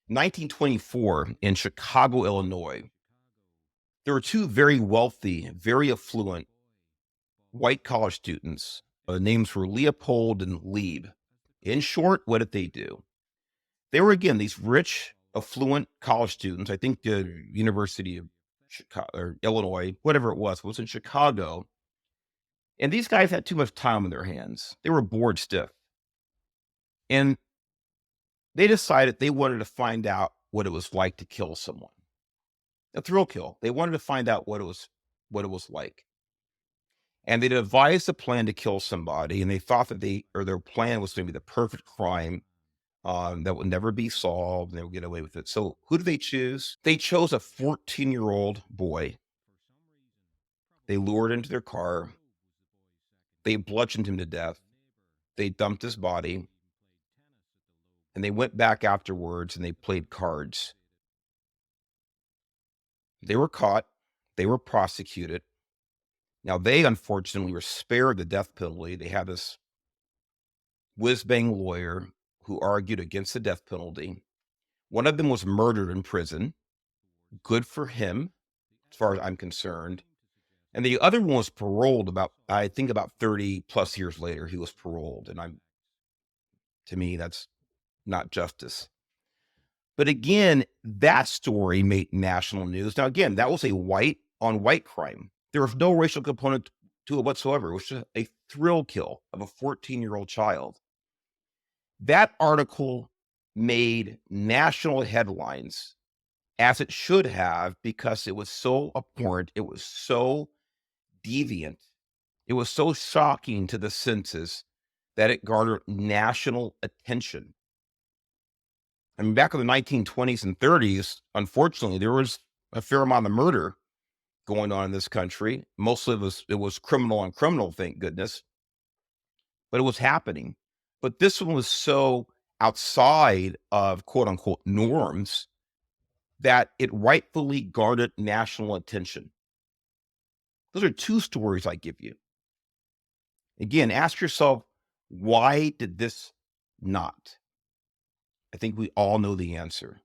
1924 in Chicago, Illinois, there were two very wealthy, very affluent white college students. The names were Leopold and Loeb. In short, what did they do? They were, again, these rich, affluent college students. I think the University of Chicago or Illinois, whatever it was in Chicago. And these guys had too much time on their hands. They were bored stiff. And they decided they wanted to find out what it was like to kill someone. A thrill kill. They wanted to find out what it was like. And they devised a plan to kill somebody, and they thought that their plan was going to be the perfect crime that would never be solved, and they would get away with it. So who did they choose? They chose a 14-year-old boy. They lured into their car. They bludgeoned him to death. They dumped his body, and they went back afterwards and they played cards. They were caught. They were prosecuted. Now, they unfortunately were spared the death penalty. They had this whiz-bang lawyer who argued against the death penalty. One of them was murdered in prison. Good for him, as far as I'm concerned. And the other one was paroled I think about 30 plus years later, he was paroled. And to me, that's not justice. But again, that story made national news. Now, again, that was a white on white crime. There was no racial component to it whatsoever. It was just a thrill kill of a 14-year-old child. That article made national headlines, as it should have, because it was so abhorrent. It was so deviant. It was so shocking to the senses that it garnered national attention. I mean, back in the 1920s and 30s, unfortunately, there was a fair amount of murder going on in this country. Mostly it was criminal on criminal, thank goodness. But it was happening. But this one was so outside of quote unquote norms that it rightfully garnered national attention. Those are two stories I give you. Again, ask yourself, why did this not? I think we all know the answer.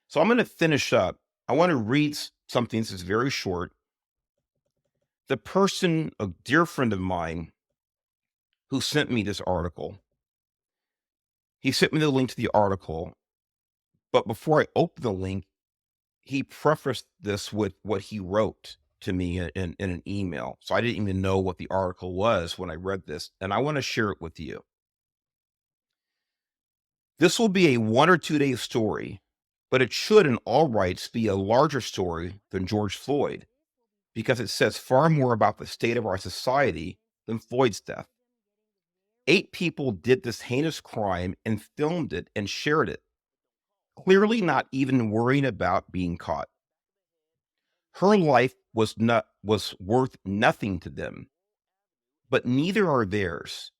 So I'm going to finish up. I want to read something that's very short. The person, a dear friend of mine, who sent me this article, he sent me the link to the article. But before I open the link, he prefaced this with what he wrote to me in an email. So I didn't even know what the article was when I read this. And I want to share it with you. This will be a 1 or 2 day story, but it should in all rights be a larger story than George Floyd, because it says far more about the state of our society than Floyd's death. 8 people did this heinous crime and filmed it and shared it, clearly not even worrying about being caught. Her life was worth nothing to them, but neither are theirs.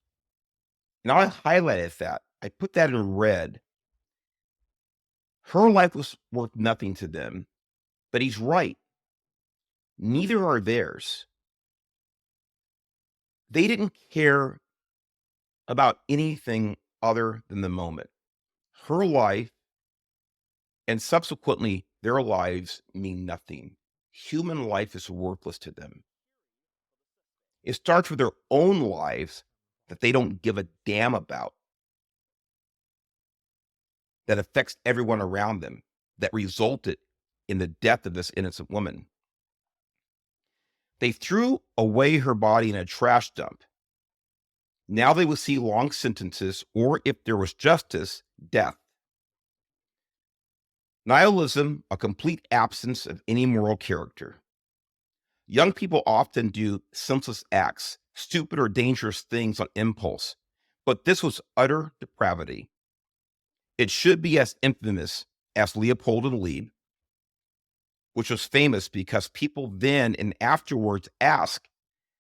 And I highlighted that. I put that in red. Her life was worth nothing to them, but he's right. Neither are theirs. They didn't care about anything other than the moment. Her life and subsequently their lives mean nothing. Human life is worthless to them. It starts with their own lives that they don't give a damn about, that affects everyone around them, that resulted in the death of this innocent woman. They threw away her body in a trash dump. Now they will see long sentences, or if there was justice, death. Nihilism, a complete absence of any moral character. Young people often do senseless acts, stupid or dangerous things on impulse, but this was utter depravity. It should be as infamous as Leopold and Loeb, which was famous because people then and afterwards ask,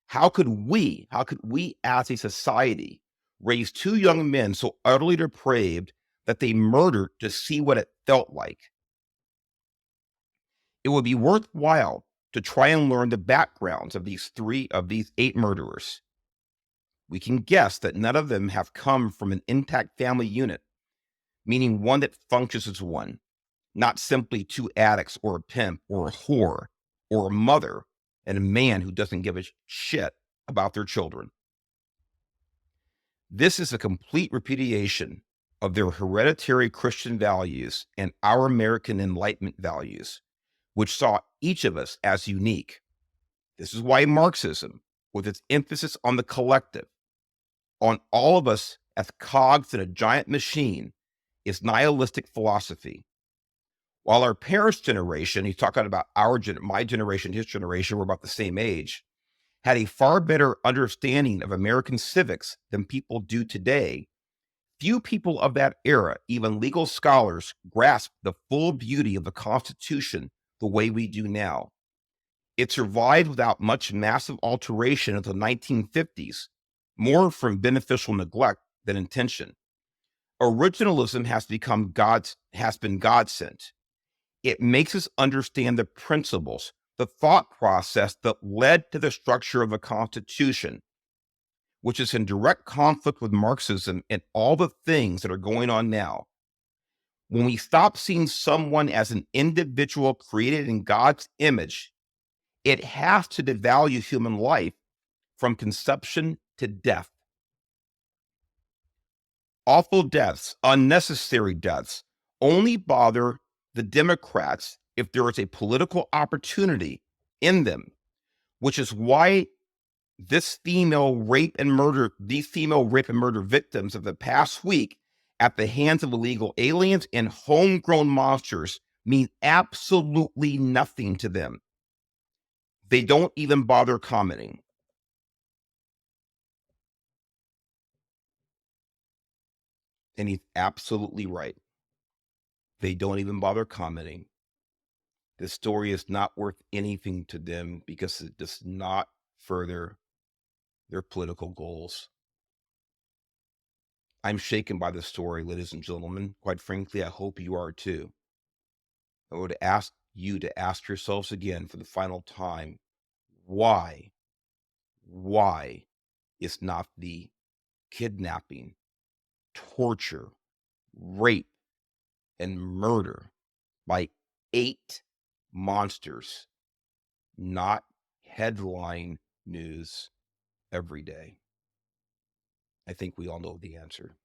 how could we as a society raise 2 young men so utterly depraved that they murdered to see what it felt like? It would be worthwhile to try and learn the backgrounds of these 8 murderers. We can guess that none of them have come from an intact family unit. meaning one that functions as one, not simply two addicts or a pimp or a whore or a mother and a man who doesn't give a shit about their children. This is a complete repudiation of their hereditary Christian values and our American Enlightenment values, which saw each of us as unique. This is why Marxism, with its emphasis on the collective, on all of us as cogs in a giant machine, is nihilistic philosophy. While our parents' generation, he's talking about my generation, his generation, we're about the same age, had a far better understanding of American civics than people do today. Few people of that era, even legal scholars, grasped the full beauty of the Constitution the way we do now. It survived without much massive alteration until the 1950s, more from beneficial neglect than intention. Originalism has been God sent. It makes us understand the principles, the thought process that led to the structure of the Constitution, which is in direct conflict with Marxism and all the things that are going on now. When we stop seeing someone as an individual created in God's image, it has to devalue human life from conception to death. Awful deaths, unnecessary deaths, only bother the Democrats if there is a political opportunity in them, which is why these female rape and murder victims of the past week at the hands of illegal aliens and homegrown monsters mean absolutely nothing to them. They don't even bother commenting. And he's absolutely right. They don't even bother commenting. This story is not worth anything to them because it does not further their political goals. I'm shaken by this story, ladies and gentlemen. Quite frankly, I hope you are too. I would ask you to ask yourselves again for the final time, why is not the kidnapping, torture, rape, and murder by 8 monsters not headline news every day? I think we all know the answer.